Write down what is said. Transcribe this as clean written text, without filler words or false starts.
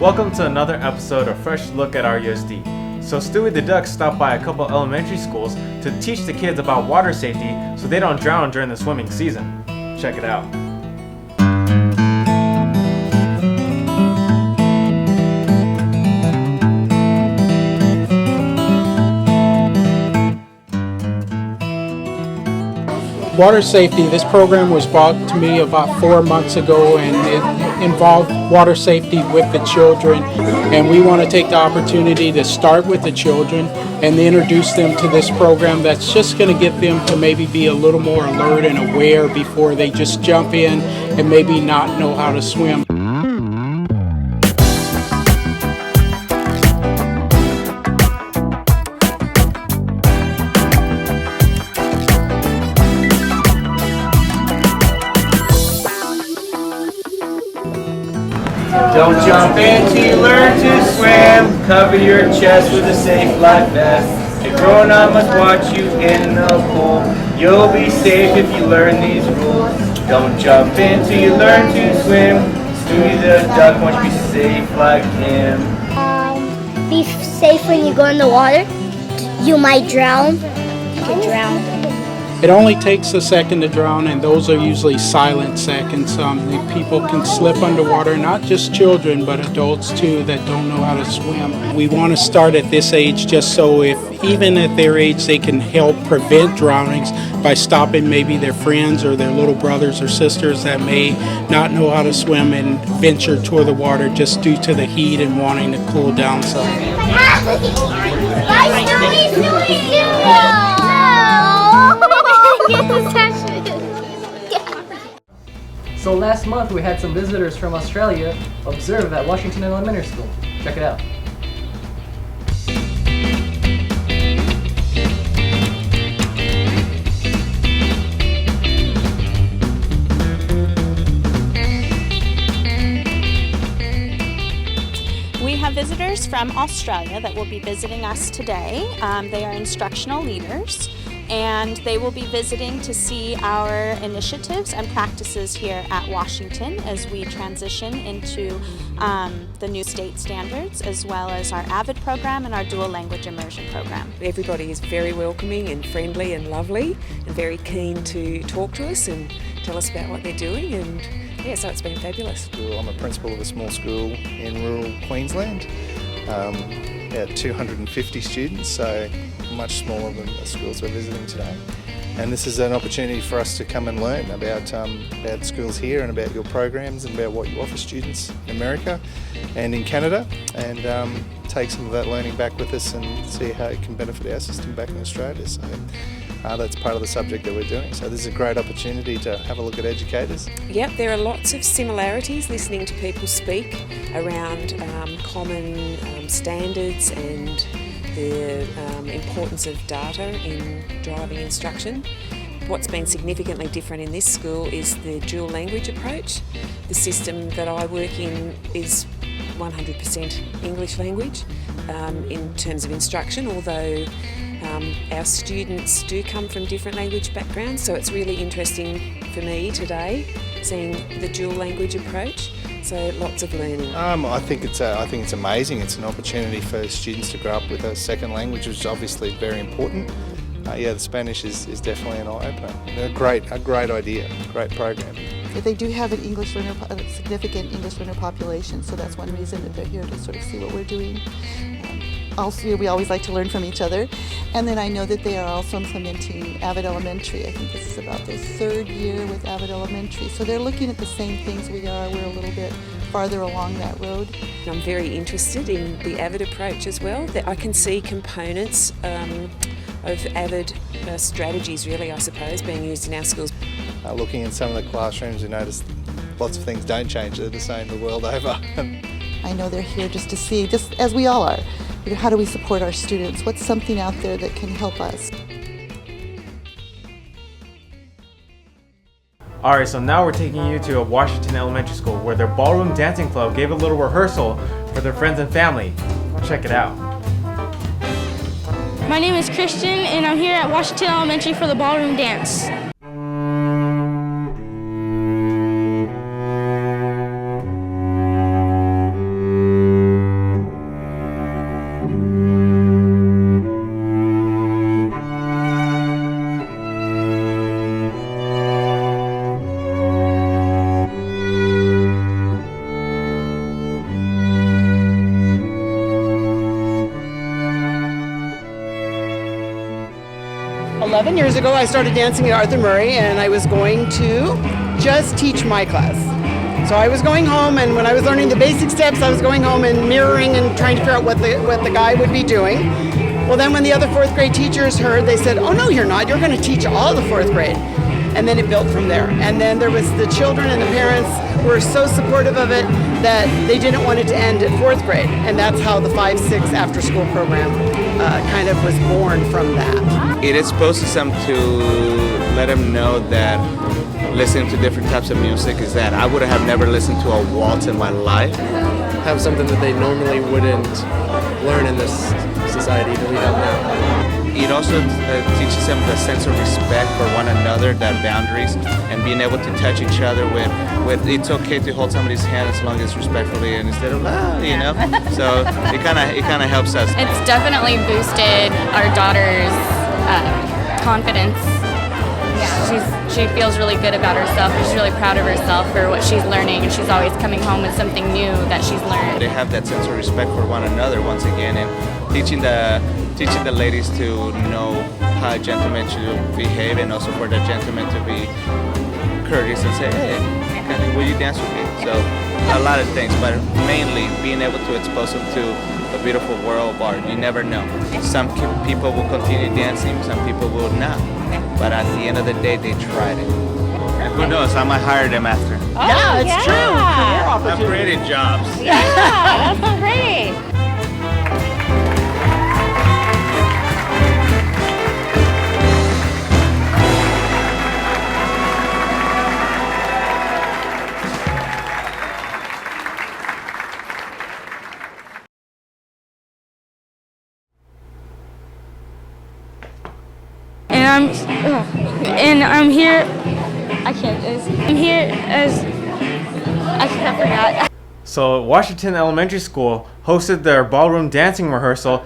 Welcome to another episode of Fresh Look at RUSD. So Stewie the Duck stopped by a couple elementary schools to teach the kids about water safety so they don't drown during the swimming season. Check it out. Water safety, this program was brought to me about 4 months ago, and it involved water safety with the children, and we want to take the opportunity to start with the children and introduce them to this program that's just going to get them to maybe be a little more alert and aware before they just jump in and maybe not know how to swim. Don't jump in till you learn to swim. Cover your chest with a safe life vest. A grown-up must watch you in the pool. You'll be safe if you learn these rules. Don't jump in till you learn to swim. Stewie the Duck wants you to be safe like him. Be safe when you go in the water. You might drown. You can drown. It only takes a second to drown, and those are usually silent seconds. People can slip underwater, not just children, but adults too that don't know how to swim. We want to start at this age just so even at their age, they can help prevent drownings by stopping maybe their friends or their little brothers or sisters that may not know how to swim and venture toward the water just due to the heat and wanting to cool down some. So last month we had some visitors from Australia observe at Washington Elementary School. Check it out. We have visitors from Australia that will be visiting us today. They are instructional leaders, and they will be visiting to see our initiatives and practices here at Washington as we transition into the new state standards, as well as our AVID program and our dual language immersion program. Everybody is very welcoming and friendly and lovely and very keen to talk to us and tell us about what they're doing, and yeah, so it's been fabulous. I'm a principal of a small school in rural Queensland, about 250 students, so much smaller than the schools we're visiting today. And this is an opportunity for us to come and learn about schools here and about your programs and about what you offer students in America and in Canada, and take some of that learning back with us and see how it can benefit our system back in Australia. So that's part of the subject that we're doing. So this is a great opportunity to have a look at educators. Yep, there are lots of similarities listening to people speak around common standards and the importance of data in driving instruction. What's been significantly different in this school is the dual language approach. The system that I work in is 100% English language in terms of instruction, although our students do come from different language backgrounds, so it's really interesting for me today seeing the dual language approach. So lots of learning. I think it's amazing. It's an opportunity for students to grow up with a second language, which is obviously very important. The Spanish is definitely an eye-opener. A great idea, great program. They do have an English learner, a significant English learner population, so that's one reason that they're here to sort of see what we're doing. Also, we always like to learn from each other. And then I know that they are also implementing AVID Elementary. I think this is about their third year with AVID Elementary. So they're looking at the same things we are. We're a little bit farther along that road. I'm very interested in the AVID approach as well. That I can see components of AVID strategies, really, I suppose, being used in our schools. Looking in some of the classrooms, you notice lots of things don't change. They're the same the world over. I know they're here just to see, just as we all are, how do we support our students? What's something out there that can help us? Alright, so now we're taking you to a Washington elementary school where their Ballroom Dancing Club gave a little rehearsal for their friends and family. Check it out. My name is Christian, and I'm here at Washington Elementary for the Ballroom Dance. 11 years ago, I started dancing at Arthur Murray, and I was going to just teach my class. So I was going home, and when I was learning the basic steps, I was going home and mirroring and trying to figure out what the guy would be doing. Well, then when the other fourth grade teachers heard, they said, "Oh no, you're not. You're going to teach all the fourth grade." And then it built from there. And then there was the children and the parents were so supportive of it that they didn't want it to end at fourth grade. And that's how the 5-6 after school program kind of was born from that. It exposes them to let them know that listening to different types of music is that I would have never listened to a waltz in my life. Have something that they normally wouldn't learn in this society that we have now. It also teaches them the sense of respect for one another, that boundaries, and being able to touch each other with it's okay to hold somebody's hand as long as respectfully and instead of you know. So it kind of helps us. It's definitely boosted our daughter's confidence. She feels really good about herself. She's really proud of herself for what she's learning, and she's always coming home with something new that she's learned. They have that sense of respect for one another once again, and teaching the ladies to know how a gentleman should behave, and also for the gentleman to be courteous and say, "Hey, will you dance with me?" So a lot of things, but mainly being able to expose them to a beautiful world of art. You never know. Some people will continue dancing, some people will not. But at the end of the day, they tried it. And who knows, I might hire them after. Oh, yeah, it's true. Career I'm creating jobs. Yeah, that's so great. And I'm here. I can't. I'm here as I forgot. So Washington Elementary School hosted their ballroom dancing rehearsal.